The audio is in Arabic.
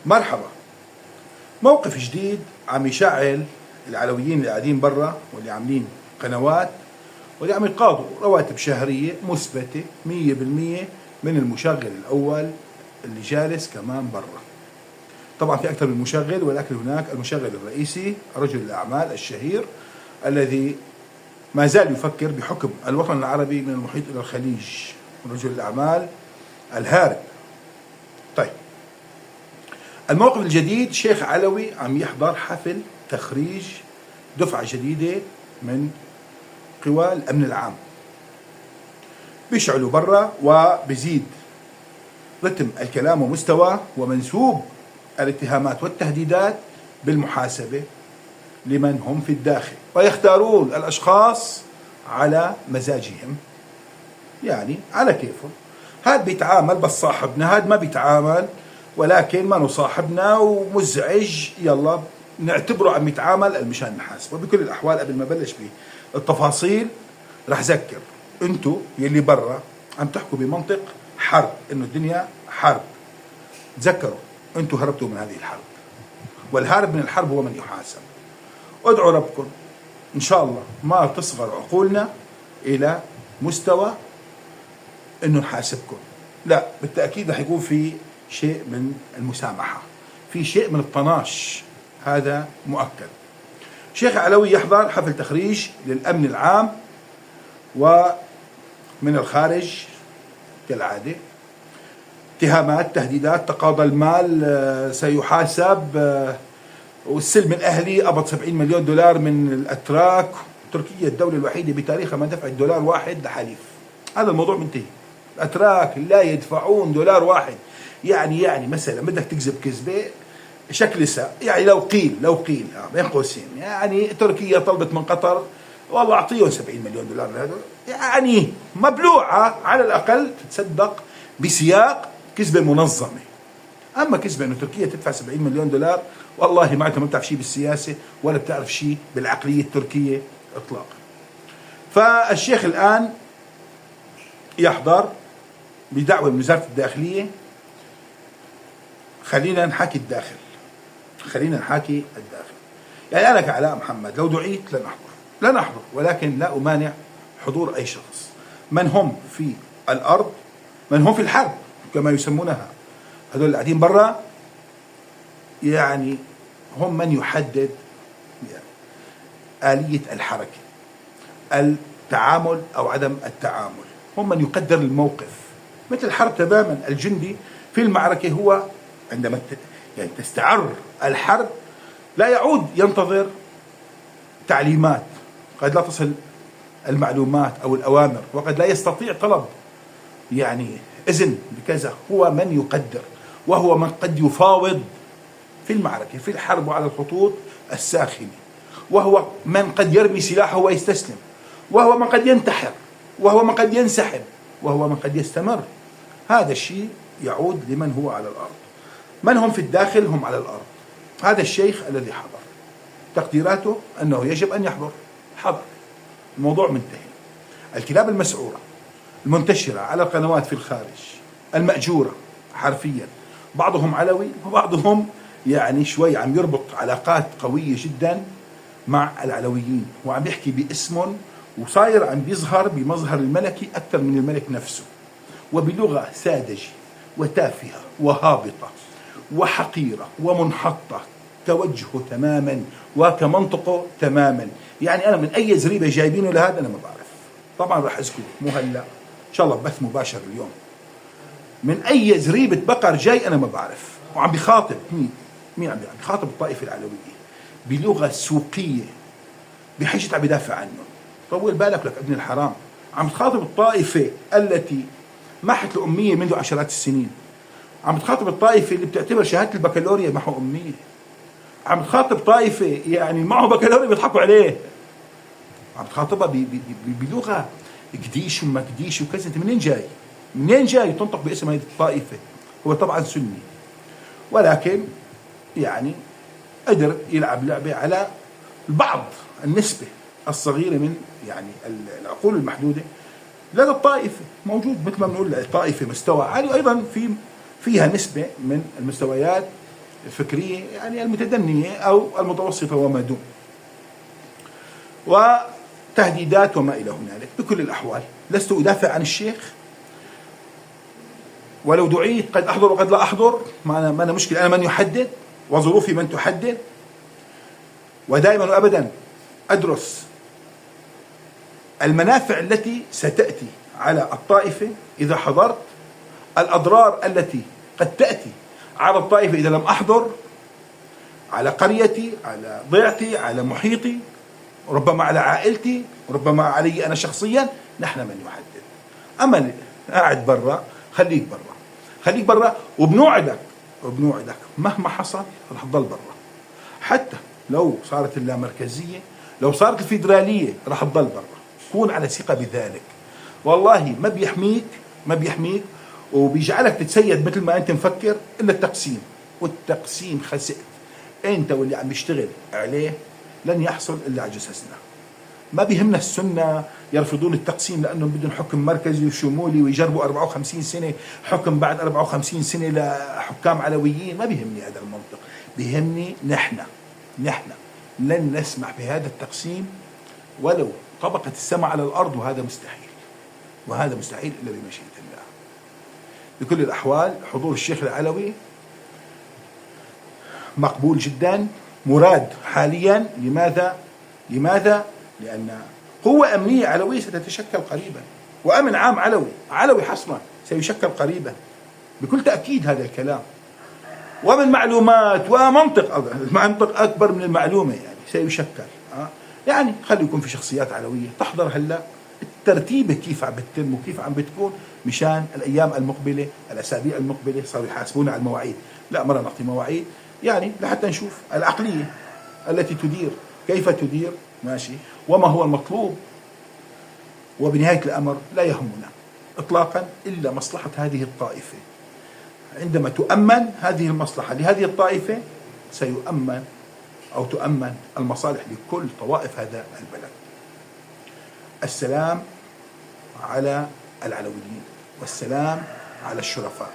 مرحبا. موقف جديد عم يشعل العلويين اللي قاعدين برا واللي عاملين قنوات واللي عم يقاضوا رواتب شهرية مثبتة 100% من المشغل الأول اللي جالس كمان برا. طبعا في أكثر من مشغل، ولكن هناك المشغل الرئيسي رجل الأعمال الشهير الذي ما زال يفكر بحكم الوطن العربي من المحيط إلى الخليج، رجل الأعمال الهارب. طيب، الموقف الجديد، شيخ علوي عم يحضر حفل تخريج دفعة جديدة من قوى الأمن العام، بيشعلوا برا وبزيد رتم الكلام ومستوى ومنسوب الاتهامات والتهديدات بالمحاسبة لمن هم في الداخل، ويختارون الأشخاص على مزاجهم، يعني على كيفهم. هاد بيتعامل بس صاحبنا، هاد ما بيتعامل ولكن ما نصاحبنا ومزعج، يلا نعتبره عم يتعامل مشان نحاسبه. وبكل الأحوال قبل ما بلش بالتفاصيل رح ذكر انتو يلي برا عم تحكوا بمنطق حرب، انه الدنيا حرب. تذكروا انتو هربتوا من هذه الحرب، والهارب من الحرب هو من يحاسب. ادعوا ربكم ان شاء الله ما تصغر عقولنا الى مستوى انه نحاسبكم، لا بالتأكيد رح يكون في شيء من المسامحة، في شيء من الطناش، هذا مؤكد. شيخ علوي يحضر حفل تخريج للأمن العام، ومن الخارج كالعادة اتهامات، تهديدات، تقاضى المال، سيحاسب، والسلم الأهلي قبض 70 مليون دولار من الأتراك. تركيا الدولة الوحيدة بتاريخها ما دفعت دولار واحد لحليف. هذا الموضوع منتهي. الأتراك لا يدفعون دولار واحد. يعني مثلا بدك تكذب كذبة شكل يعني لو قيل بين قوسين، يعني تركيا طلبت من قطر والله اعطيهم 70 مليون دولار لهذول، يعني مبلوعة على الأقل تتصدق بسياق كذبة منظمة. أما كذبة إنه تركيا تدفع 70 مليون دولار، والله معناتها ما بتعرف شيء بالسياسة ولا بتعرف شيء بالعقلية التركية إطلاقا. فالشيخ الآن يحضر بدعوة من وزارة الداخلية. خلينا نحكي الداخل. يعني أنا كعلاء محمد لو دعيت لن أحضر، ولكن لا أمانع حضور أي شخص. من هم في الأرض، من هم في الحرب كما يسمونها، هذول اللي قاعدين برا، يعني هم من يحدد آلية الحركة، التعامل أو عدم التعامل، هم من يقدر الموقف. مثل الحرب تماما. الجندي في المعركة هو عندما يعني تستعر الحرب لا يعود ينتظر تعليمات، قد لا تصل المعلومات أو الأوامر، وقد لا يستطيع طلب يعني إذن بكذا. هو من يقدر، وهو من قد يفاوض في المعركة في الحرب وعلى الخطوط الساخنة، وهو من قد يرمي سلاحه ويستسلم، وهو من قد ينتحر، وهو من قد ينسحب، وهو من قد يستمر. هذا الشيء يعود لمن هو على الأرض. من هم في الداخل هم على الأرض. هذا الشيخ الذي حضر، تقديراته أنه يجب أن يحضر، حضر، الموضوع منتهي. الكلاب المسعورة المنتشرة على القنوات في الخارج المأجورة حرفيا، بعضهم علوي وبعضهم يعني شوي عم يربط علاقات قوية جدا مع العلويين، وعم يحكي باسمهم، وصاير عم بيظهر بمظهر الملكي أكثر من الملك نفسه، وبلغة ساذجة وتافهة وهابطة وحقيرة ومنحطة كوجهه تماما وكمنطقه تماما. يعني أنا من أي زريبة جايبينه لهذا أنا ما بعرف. طبعا راح أذكره مو هلا إن شاء الله بث مباشر اليوم. من أي زريبة بقر جاي أنا ما بعرف. وعم بيخاطب مين عم بيخاطب الطائفة العلوية بلغة سوقية، بحيث عم يدافع عنه. طول بالك لك ابن الحرام، عم تخاطب الطائفة التي محت الأمية منذ عشرات السنين، عم تخاطب الطائفة اللي بتعتبر شهادة البكالوريا محو أمية، عم تخاطب طائفة يعني معه بكالوريا بيضحكوا عليه، عم تخاطبها بلغة قديش وما قديش وكذا. انت منين جاي تنطق باسم هذه الطائفة؟ هو طبعا سني، ولكن يعني قدر يلعب لعبة على البعض، النسبة الصغيرة من يعني العقول المحدودة لدى الطائفة. موجود مثل ما بنقول الطائفة مستوى عالي، وأيضا فيها نسبة من المستويات الفكرية يعني المتدنية أو المتوسطة وما دون، وتهديدات وما إلى هنالك. بكل الأحوال لست أدافع عن الشيخ، ولو دعيت قد أحضر وقد لا أحضر، ما أنا مشكلة، أنا من يحدد وظروفي من تحدد، ودائما وأبدا أدرس المنافع التي ستأتي على الطائفة إذا حضرت، الأضرار التي قد تأتي على الطائفة إذا لم أحضر، على قريتي، على ضيعتي، على محيطي، ربما على عائلتي، ربما علي أنا شخصيا. نحن من يحدد. أما قاعد برا، خليك برا، خليك برا، وبنوعدك مهما حصل رح تضل برا. حتى لو صارت اللامركزية، لو صارت الفيدرالية، رح تضل برا. كون على ثقة بذلك. والله ما بيحميك وبيجعلك تتسيد مثل ما أنت مفكر إلا التقسيم، والتقسيم خسئت. أنت واللي عم يشتغل عليه لن يحصل إلا على جثثنا. ما بيهمنا السنة يرفضون التقسيم لأنهم بدهم حكم مركزي وشمولي ويجربوا 54 سنة حكم بعد 54 سنة لحكام علويين. ما بيهمني هذا المنطق، بيهمني نحن لن نسمح بهذا التقسيم ولو طبقت السماء على الأرض، وهذا مستحيل إلا بمشيئة الله. بكل الأحوال حضور الشيخ العلوي مقبول جدا، مراد حاليا. لماذا؟ لأن قوة أمنية علوية ستتشكل قريبا، وأمن عام علوي حصرا سيشكل قريبا بكل تأكيد. هذا الكلام ومن معلومات ومنطق أكبر من المعلومة يعني سيشكل. يعني خلي يكون في شخصيات علوية تحضر هلا، الترتيبة كيف عم بتتم وكيف عم بتكون، مشان الأيام المقبلة، الأسابيع المقبلة صاروا يحاسبونا على المواعيد. لا، مرة نعطي مواعيد يعني لحتى نشوف العقلية التي تدير كيف تدير، ماشي، وما هو المطلوب. وبنهاية الأمر لا يهمنا إطلاقا إلا مصلحة هذه الطائفة. عندما تؤمن هذه المصلحة لهذه الطائفة سيؤمن أو تؤمن المصالح لكل طوائف هذا البلد. السلام على العلويين، والسلام على الشرفاء.